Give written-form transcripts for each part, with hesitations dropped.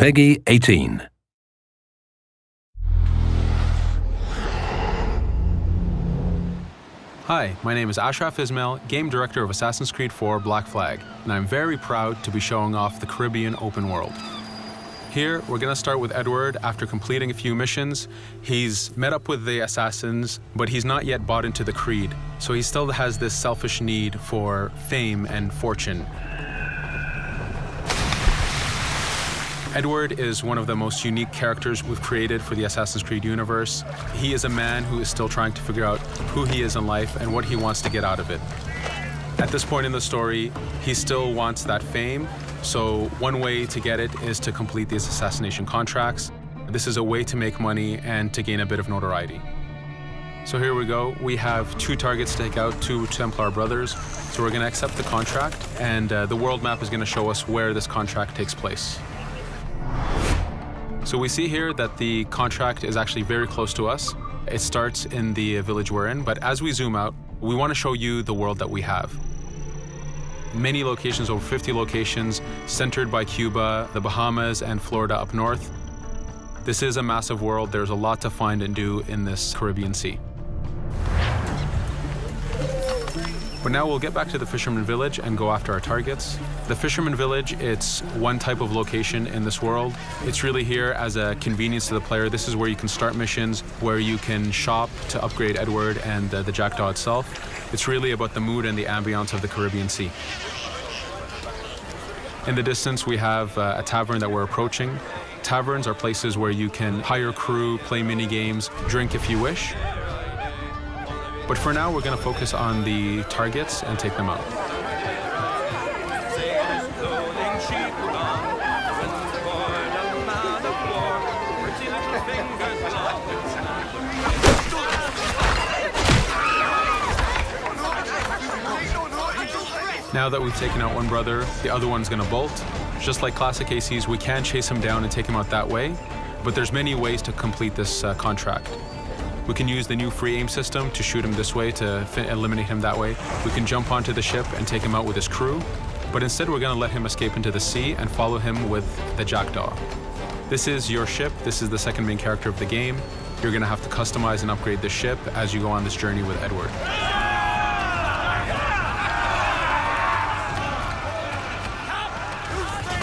Peggy 18. Hi, my name is Ashraf Ismail, Game Director of Assassin's Creed 4 Black Flag, and I'm very proud to be showing off the Caribbean open world. Here, we're going to start with Edward. After completing a few missions, he's met up with the assassins, but he's not yet bought into the creed, so he still has this selfish need for fame and fortune. Edward is one of the most unique characters we've created for the Assassin's Creed universe. He is a man who is still trying to figure out who he is in life and what he wants to get out of it. At this point in the story, he still wants that fame, so one way to get it is to complete these assassination contracts. This is a way to make money and to gain a bit of notoriety. So here we go. We have 2 targets to take out, 2 Templar brothers. So we're going to accept the contract, and the world map is going to show us where this contract takes place. So we see here that the contract is actually very close to us. It starts in the village we're in, but as we zoom out, we want to show you the world that we have. Many locations, over 50 locations, centered by Cuba, the Bahamas, and Florida up north. This is a massive world. There's a lot to find and do in this Caribbean Sea. But now we'll get back to the Fisherman Village and go after our targets. The Fisherman Village, it's one type of location in this world. It's really here as a convenience to the player. This is where you can start missions, where you can shop to upgrade Edward and the Jackdaw itself. It's really about the mood and the ambiance of the Caribbean Sea. In the distance, we have a tavern that we're approaching. Taverns are places where you can hire crew, play mini games, drink if you wish. But for now, we're going to focus on the targets and take them out. Now that we've taken out one brother, the other one's going to bolt. Just like classic ACs, we can chase him down and take him out that way, but there's many ways to complete this contract. We can use the new free aim system to shoot him this way, to eliminate him that way. We can jump onto the ship and take him out with his crew, but instead we're going to let him escape into the sea and follow him with the Jackdaw. This is your ship. This is the second main character of the game. You're going to have to customize and upgrade the ship as you go on this journey with Edward.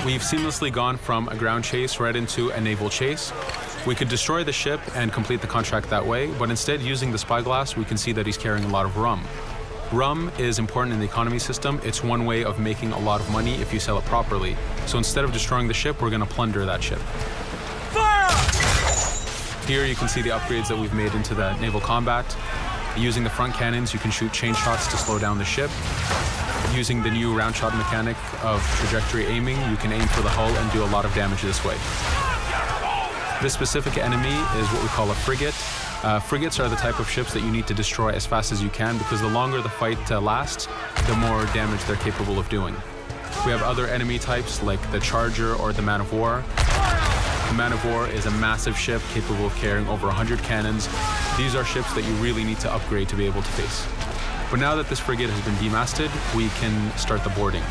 We've seamlessly gone from a ground chase right into a naval chase. We could destroy the ship and complete the contract that way, but instead, using the spyglass, we can see that he's carrying a lot of rum. Rum is important in the economy system. It's one way of making a lot of money if you sell it properly. So instead of destroying the ship, we're going to plunder that ship. Fire! Here you can see the upgrades that we've made into the naval combat. Using the front cannons, you can shoot chain shots to slow down the ship. Using the new round shot mechanic of trajectory aiming, you can aim for the hull and do a lot of damage this way. This specific enemy is what we call a frigate. Frigates are the type of ships that you need to destroy as fast as you can, because the longer the fight lasts, the more damage they're capable of doing. We have other enemy types like the Charger or the Man of War. The Man of War is a massive ship capable of carrying over 100 cannons. These are ships that you really need to upgrade to be able to face. But now that this frigate has been demasted, we can start the boarding.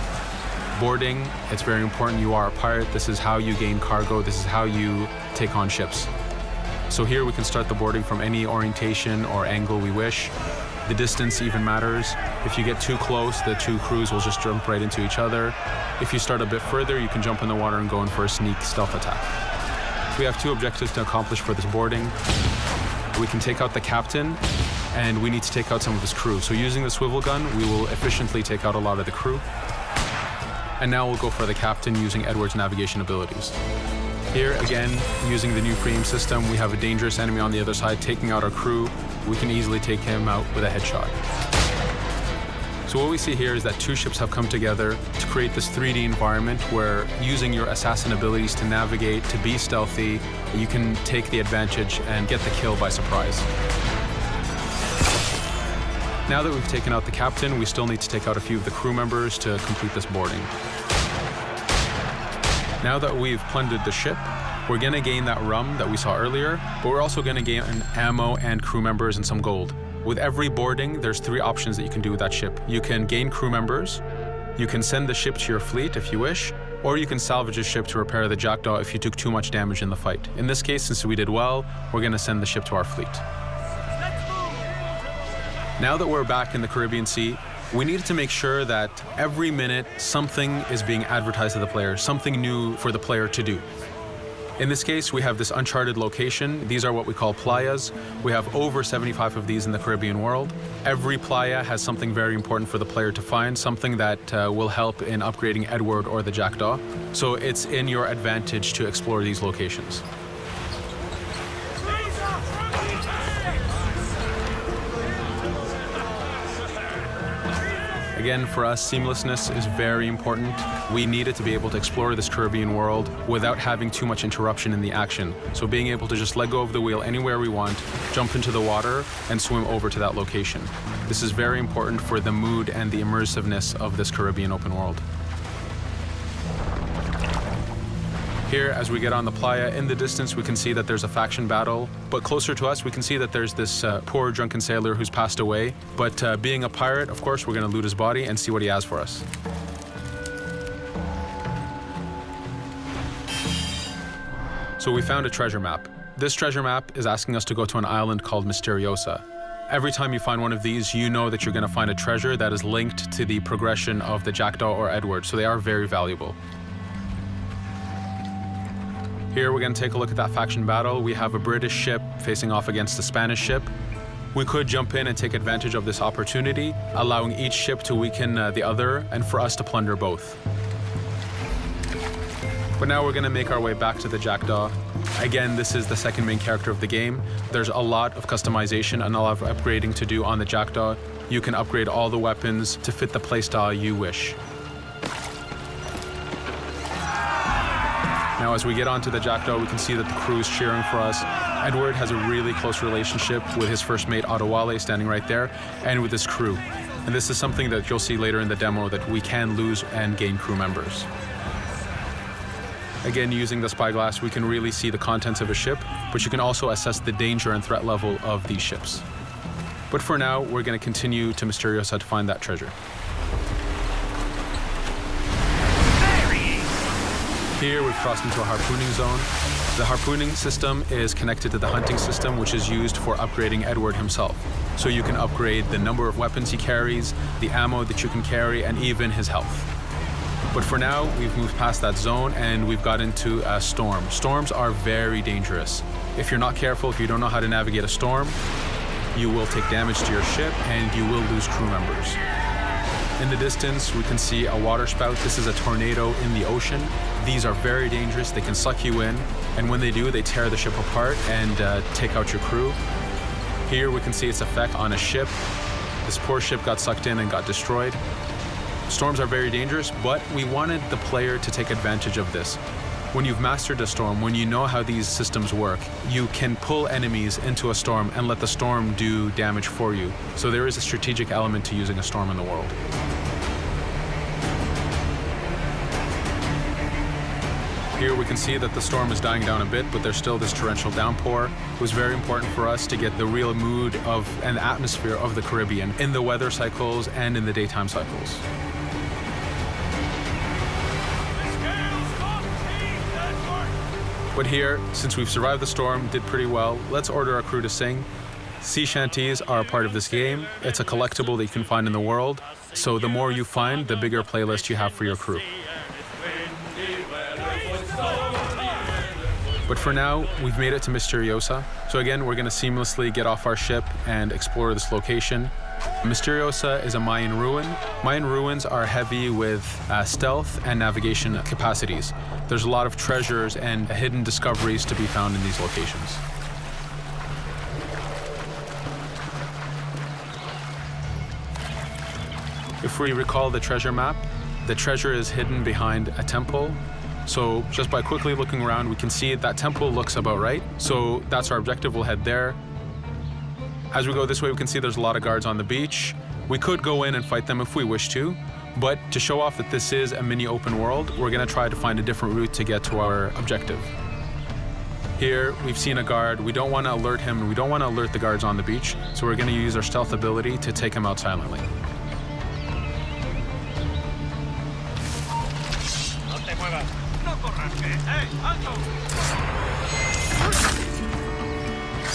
Boarding, it's very important. You are a pirate. This is how you gain cargo. This is how you take on ships. So here we can start the boarding from any orientation or angle we wish. The distance even matters. If you get too close, the 2 crews will just jump right into each other. If you start a bit further, you can jump in the water and go in for a sneak stealth attack. We have 2 objectives to accomplish for this boarding. We can take out the captain, and we need to take out some of his crew. So using the swivel gun, we will efficiently take out a lot of the crew. And now we'll go for the captain using Edward's navigation abilities. Here, again, using the new free aim system, we have a dangerous enemy on the other side taking out our crew. We can easily take him out with a headshot. So what we see here is that 2 ships have come together to create this 3D environment where, using your assassin abilities to navigate, to be stealthy, you can take the advantage and get the kill by surprise. Now that we've taken out the captain, we still need to take out a few of the crew members to complete this boarding. Now that we've plundered the ship, we're going to gain that rum that we saw earlier, but we're also going to gain ammo and crew members and some gold. With every boarding, there's 3 options that you can do with that ship. You can gain crew members, you can send the ship to your fleet if you wish, or you can salvage a ship to repair the Jackdaw if you took too much damage in the fight. In this case, since we did well, we're going to send the ship to our fleet. Now that we're back in the Caribbean Sea, we needed to make sure that every minute something is being advertised to the player, something new for the player to do. In this case, we have this uncharted location. These are what we call playas. We have over 75 of these in the Caribbean world. Every playa has something very important for the player to find, something that will help in upgrading Edward or the Jackdaw. So it's in your advantage to explore these locations. Again, for us, seamlessness is very important. We needed to be able to explore this Caribbean world without having too much interruption in the action. So being able to just let go of the wheel anywhere we want, jump into the water, and swim over to that location. This is very important for the mood and the immersiveness of this Caribbean open world. Here, as we get on the playa, in the distance we can see that there's a faction battle, but closer to us we can see that there's this poor drunken sailor who's passed away. But being a pirate, of course, we're going to loot his body and see what he has for us. So we found a treasure map. This treasure map is asking us to go to an island called Misteriosa. Every time you find one of these, you know that you're going to find a treasure that is linked to the progression of the Jackdaw or Edward, so they are very valuable. Here we're going to take a look at that faction battle. We have a British ship facing off against a Spanish ship. We could jump in and take advantage of this opportunity, allowing each ship to weaken the other and for us to plunder both. But now we're going to make our way back to the Jackdaw. Again, this is the second main character of the game. There's a lot of customization and a lot of upgrading to do on the Jackdaw. You can upgrade all the weapons to fit the playstyle you wish. Now, as we get onto the Jackdaw, we can see that the crew is cheering for us. Edward has a really close relationship with his first mate, Adewale, standing right there, and with his crew. And this is something that you'll see later in the demo, that we can lose and gain crew members. Again, using the spyglass, we can really see the contents of a ship, but you can also assess the danger and threat level of these ships. But for now, we're going to continue to Misteriosa to find that treasure. Here we've crossed into a harpooning zone. The harpooning system is connected to the hunting system, which is used for upgrading Edward himself. So you can upgrade the number of weapons he carries, the ammo that you can carry, and even his health. But for now, we've moved past that zone and we've got into a storm. Storms are very dangerous. If you're not careful, if you don't know how to navigate a storm, you will take damage to your ship and you will lose crew members. In the distance, we can see a water spout. This is a tornado in the ocean. These are very dangerous. They can suck you in, and when they do, they tear the ship apart and take out your crew. Here we can see its effect on a ship. This poor ship got sucked in and got destroyed. Storms are very dangerous, but we wanted the player to take advantage of this. When you've mastered a storm, when you know how these systems work, you can pull enemies into a storm and let the storm do damage for you. So there is a strategic element to using a storm in the world. Here we can see that the storm is dying down a bit, but there's still this torrential downpour. It was very important for us to get the real mood of and atmosphere of the Caribbean in the weather cycles and in the daytime cycles. But here, since we've survived the storm, did pretty well, let's order our crew to sing. Sea shanties are a part of this game. It's a collectible that you can find in the world. So the more you find, the bigger playlist you have for your crew. But for now, we've made it to Misteriosa. So again, we're going to seamlessly get off our ship and explore this location. Misteriosa is a Mayan ruin. Mayan ruins are heavy with stealth and navigation capacities. There's a lot of treasures and hidden discoveries to be found in these locations. If we recall the treasure map, the treasure is hidden behind a temple. So just by quickly looking around, we can see that temple looks about right. So that's our objective. We'll head there. As we go this way, we can see there's a lot of guards on the beach. We could go in and fight them if we wish to, but to show off that this is a mini open world, we're going to try to find a different route to get to our objective. Here, we've seen a guard. We don't want to alert him, and we don't want to alert the guards on the beach, so we're going to use our stealth ability to take him out silently. No te muevas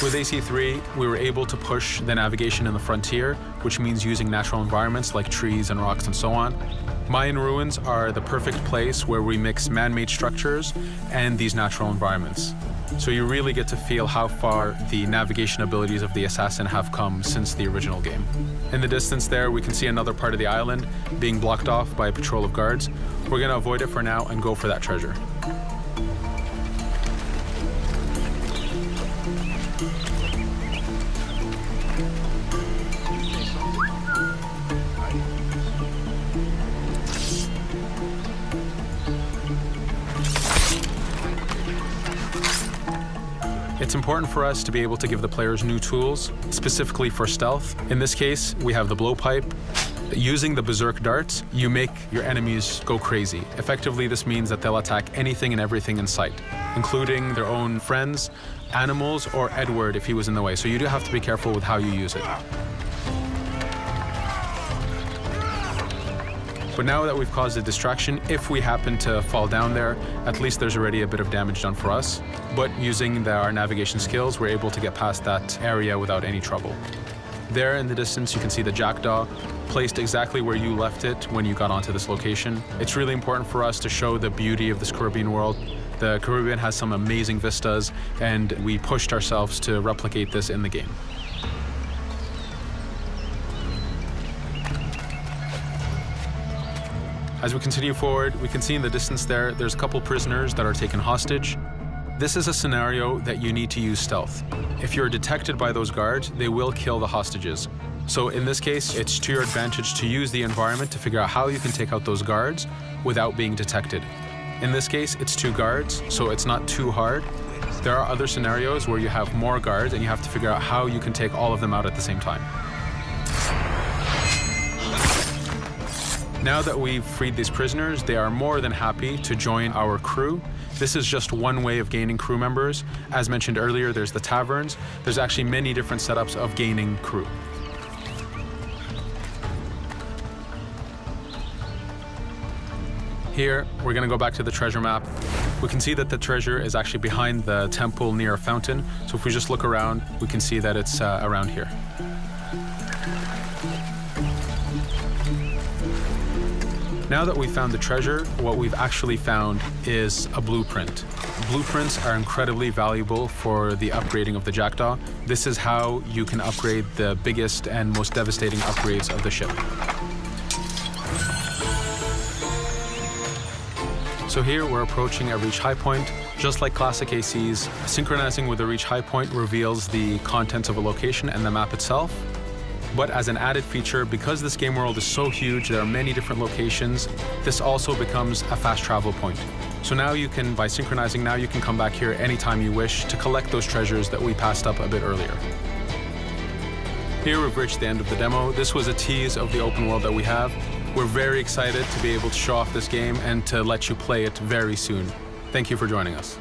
With AC3, we were able to push the navigation in the frontier, which means using natural environments like trees and rocks and so on. Mayan ruins are the perfect place where we mix man-made structures and these natural environments. So you really get to feel how far the navigation abilities of the assassin have come since the original game. In the distance there, we can see another part of the island being blocked off by a patrol of guards. We're going to avoid it for now and go for that treasure. It's important for us to be able to give the players new tools, specifically for stealth. In this case, we have the blowpipe. Using the berserk darts, you make your enemies go crazy. Effectively, this means that they'll attack anything and everything in sight, including their own friends, animals, or Edward if he was in the way. So you do have to be careful with how you use it. But now that we've caused a distraction, if we happen to fall down there, at least there's already a bit of damage done for us. But using our navigation skills, we're able to get past that area without any trouble. There in the distance, you can see the jackdaw placed exactly where you left it when you got onto this location. It's really important for us to show the beauty of this Caribbean world. The Caribbean has some amazing vistas, and we pushed ourselves to replicate this in the game. As we continue forward, we can see in the distance there's a couple prisoners that are taken hostage. This is a scenario that you need to use stealth. If you're detected by those guards, they will kill the hostages. So in this case, it's to your advantage to use the environment to figure out how you can take out those guards without being detected. In this case, it's 2 guards, so it's not too hard. There are other scenarios where you have more guards and you have to figure out how you can take all of them out at the same time. Now that we've freed these prisoners, they are more than happy to join our crew. This is just one way of gaining crew members. As mentioned earlier, there's the taverns. There's actually many different setups of gaining crew. Here, we're going to go back to the treasure map. We can see that the treasure is actually behind the temple near a fountain. So if we just look around, we can see that it's around here. Now that we've found the treasure, what we've actually found is a blueprint. Blueprints are incredibly valuable for the upgrading of the jackdaw. This is how you can upgrade the biggest and most devastating upgrades of the ship. So here we're approaching a reach high point. Just like classic ACs, synchronizing with a reach high point reveals the contents of a location and the map itself. But as an added feature, because this game world is so huge, there are many different locations, this also becomes a fast travel point. So now you can, by synchronizing, now you can come back here anytime you wish to collect those treasures that we passed up a bit earlier. Here we've reached the end of the demo. This was a tease of the open world that we have. We're very excited to be able to show off this game and to let you play it very soon. Thank you for joining us.